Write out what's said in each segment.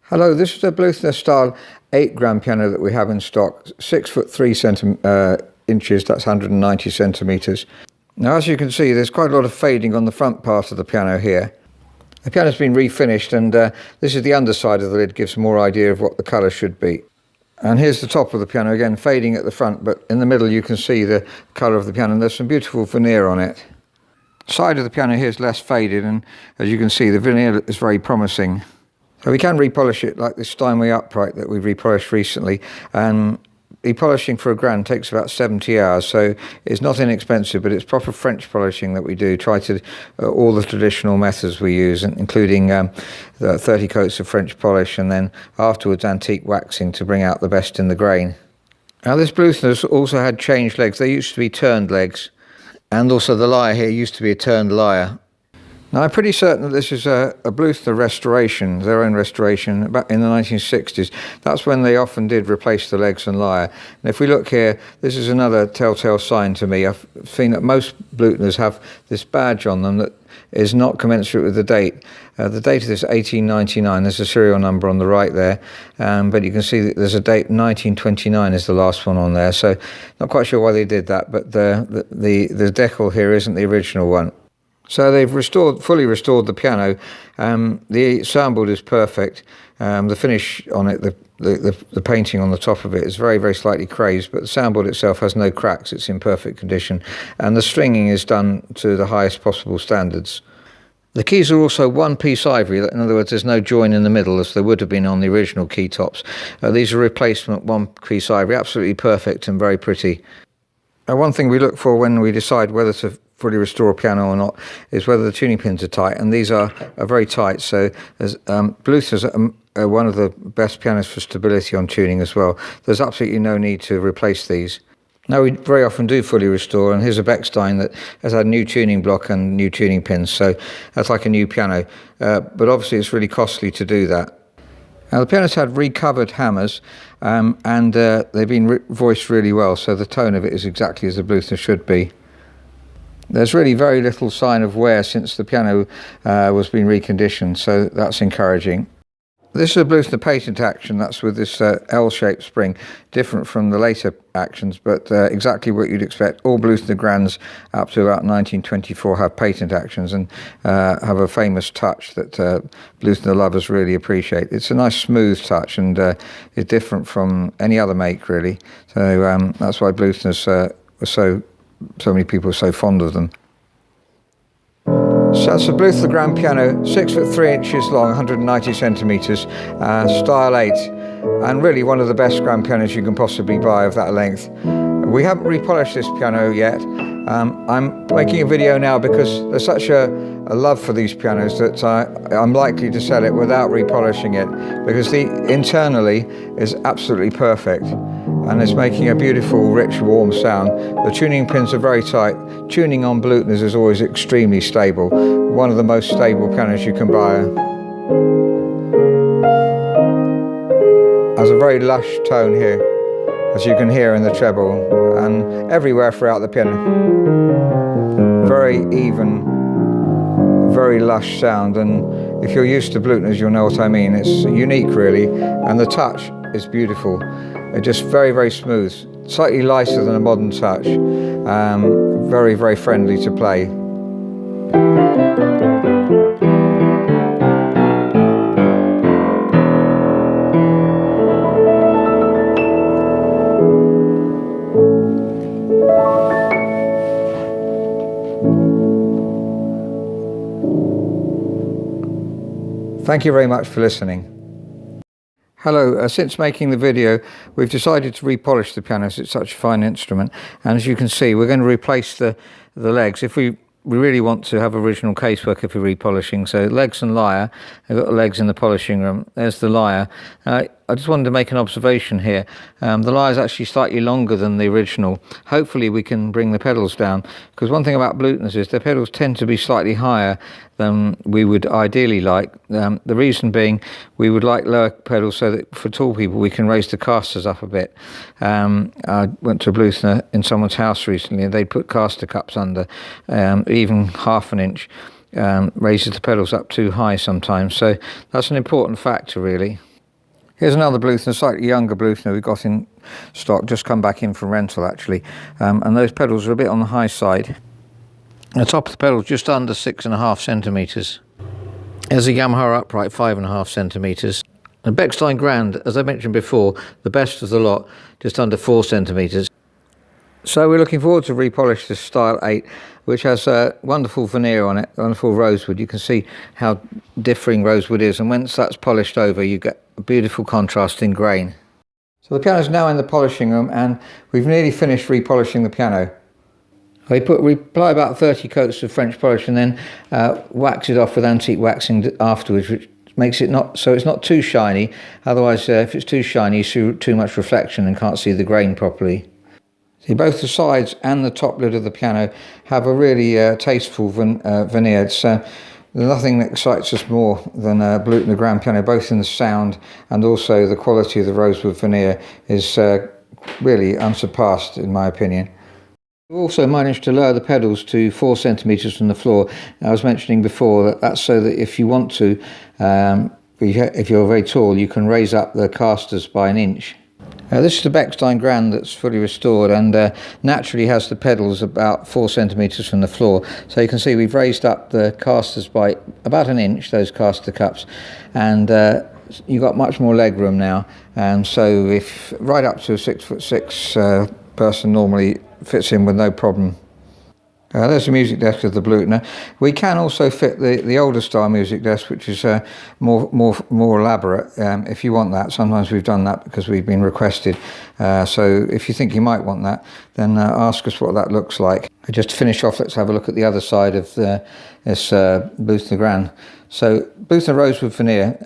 Hello, this is a Bluthner style 8 grand piano that we have in stock, 6 foot 3 inches, that's 190 centimeters. Now, as you can see, there's quite a lot of fading on the front part of the piano here. The piano's been refinished, and this is the underside of the lid, gives more idea of what the colour should be. And here's the top of the piano, again fading at the front, but in the middle you can see the colour of the piano, and there's some beautiful veneer on it. The side of the piano here is less faded, and as you can see, the veneer is very promising. So we can repolish it like this Steinway upright that we've repolished recently. Repolishing for £1 takes about 70 hours, so it's not inexpensive, but it's proper French polishing that we do. Try to all the traditional methods we use, including the 30 coats of French polish, and then afterwards antique waxing to bring out the best in the grain. Now, this Bluthner's also had changed legs. They used to be turned legs, and also the lyre here used to be a turned lyre. Now, I'm pretty certain that this is a Bluthner restoration, their own restoration, back in the 1960s. That's when they often did replace the legs and lyre. And if we look here, this is another telltale sign to me. I've seen that most Bluthners have this badge on them that is not commensurate with the date. The date of this is 1899. There's a serial number on the right there, but you can see that there's a date 1929 is the last one on there. So not quite sure why they did that, but the decal here isn't the original one. So they've fully restored the piano. The soundboard is perfect. The finish on it, the painting on the top of it is very, very slightly crazed, but the soundboard itself has no cracks. It's in perfect condition, and the stringing is done to the highest possible standards. The keys are also one-piece ivory. In other words, there's no join in the middle as there would have been on the original key tops. These are replacement one-piece ivory, absolutely perfect and very pretty. One thing we look for when we decide whether to fully restore a piano or not is whether the tuning pins are tight, and these are very tight. So Bluthner's are one of the best pianos for stability on tuning as well. There's absolutely no need to replace these. Now, we very often do fully restore, and here's a Bechstein that has had new tuning block and new tuning pins, so that's like a new piano, but obviously it's really costly to do that. Now, the piano's had recovered hammers, and they've been voiced really well, so the tone of it is exactly as the Bluthner should be. There's really very little sign of wear since the piano was being reconditioned, so that's encouraging. This is a Bluthner patent action. That's with this L-shaped spring, different from the later actions, but exactly what you'd expect. All Bluthner grands up to about 1924 have patent actions and have a famous touch that Bluthner lovers really appreciate. It's a nice smooth touch, and it's different from any other make, really. So that's why Bluthners were so many people are so fond of them. So that's a Bluthner grand piano, 6 foot 3 inches long, 190 centimeters, style 8, and really one of the best grand pianos you can possibly buy of that length. We haven't repolished this piano yet. I'm making a video now because there's such a love for these pianos that I'm likely to sell it without repolishing it, because the internally is absolutely perfect, and it's making a beautiful, rich, warm sound. The tuning pins are very tight. Tuning on Bluthners is always extremely stable. One of the most stable pianos you can buy. Has a very lush tone here, as you can hear in the treble, and everywhere throughout the piano. Very even, very lush sound, and if you're used to Bluthners, you'll know what I mean. It's unique, really, and the touch is beautiful. It's just very, very smooth, slightly lighter than a modern touch, very, very friendly to play. Thank you very much for listening. Hello, since making the video, we've decided to repolish the piano as it's such a fine instrument. And as you can see, we're going to replace the legs. If we really want to have original casework if we're repolishing. So legs and lyre. I've got the legs in the polishing room. There's the lyre. I just wanted to make an observation here. The lyre is actually slightly longer than the original. Hopefully we can bring the pedals down, because one thing about Bluthners is their pedals tend to be slightly higher than we would ideally like. The reason being, we would like lower pedals so that for tall people we can raise the casters up a bit. I went to a Bluthner in someone's house recently, and they put caster cups under, even half an inch. Raises the pedals up too high sometimes, so that's an important factor, really. Here's another Bluthner, slightly younger Bluthner we've got in stock, just come back in from rental actually, and those pedals are a bit on the high side. The top of the pedal just under 6.5 centimetres. There's a Yamaha upright 5.5 centimetres. The Bechstein Grand, as I mentioned before, the best of the lot, just under 4 centimetres. So we're looking forward to repolish this Style 8, which has a wonderful veneer on it, wonderful rosewood. You can see how differing rosewood is, and once that's polished over, you get a beautiful contrast in grain. So the piano is now in the polishing room, and we've nearly finished repolishing the piano. We apply about 30 coats of French polish and then wax it off with antique waxing afterwards, which makes it it's not too shiny. Otherwise, if it's too shiny, you see too much reflection and can't see the grain properly. See, both the sides and the top lid of the piano have a really tasteful veneer. There's nothing that excites us more than a Bluthner grand piano, both in the sound and also the quality of the rosewood veneer is really unsurpassed in my opinion. We've also managed to lower the pedals to 4 centimetres from the floor. I was mentioning before that's so that if you want to, if you're very tall, you can raise up the casters by 1 inch. This is the Bechstein Grand that's fully restored and naturally has the pedals about 4 centimetres from the floor. So you can see we've raised up the casters by about 1 inch, those caster cups, and you've got much more leg room now. And so if right up to a 6'6" person normally fits in with no problem. There's the music desk of the Bluthner. We can also fit the older style music desk, which is more elaborate if you want that. Sometimes we've done that because we've been requested. So if you think you might want that, then ask us what that looks like. Just to finish off, let's have a look at the other side of this Bluthner Grand. So Bluthner rosewood veneer,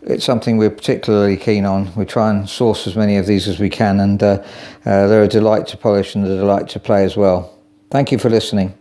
it's something we're particularly keen on. We try and source as many of these as we can, and they're a delight to polish and a delight to play as well. Thank you for listening.